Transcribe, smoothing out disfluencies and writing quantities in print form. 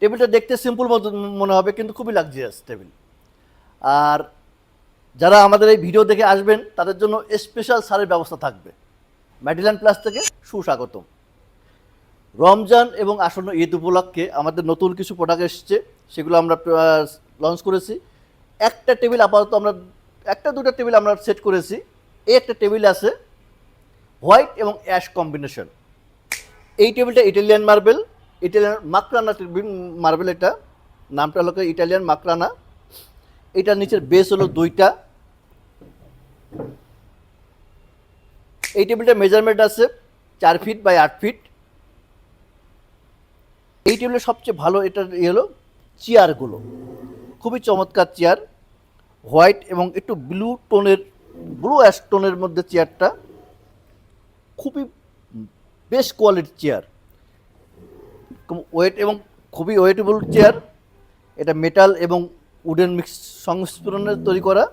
টেবিলটা দেখতে সিম্পল মনে হবে, কিন্তু খুবই লাক্সারিয়াস টেবিল। আর যারা আমাদের এই ভিডিও দেখে আসবেন তাদের জন্য স্পেশাল ছাড়ের ব্যবস্থা থাকবে। ম্যাডিল্যান্ড প্লাস থেকে সুস্বাগতম। রমজান এবং আসন্ন ঈদ উপলক্ষে আমাদের নতুন কিছু প্রোডাক্ট এসেছে, সেগুলো আমরা লঞ্চ করেছি। একটা টেবিল আপাতত আমরা একটা দুটো টেবিল আমরা সেট করেছি। এই একটা টেবিল আছে হোয়াইট এবং অ্যাশ কম্বিনেশন। এই টেবিলটা Italian marble, Italian Makrana marble, এটা নামটা হলো ইটালিয়ান মাকরানা। এটার নিচের বেস হলো 2টা। এই টেবিলটার মেজারমেন্ট আছে 4 ফিট বাই 8 ফিট। এই টেবিলের সবচেয়ে ভালো এটার হলো চেয়ারগুলো, খুবই চমৎকার চেয়ার, হোয়াইট এবং একটু ব্লু অ্যাশ টোনের মধ্যে চেয়ারটা, খুবই বেস্ট কোয়ালিটির চেয়ার, ওয়েট এবং খুবই ওয়েটেবল চেয়ার। এটা মেটাল এবং উডেন মিক্স সংস্করণের তৈরি করা।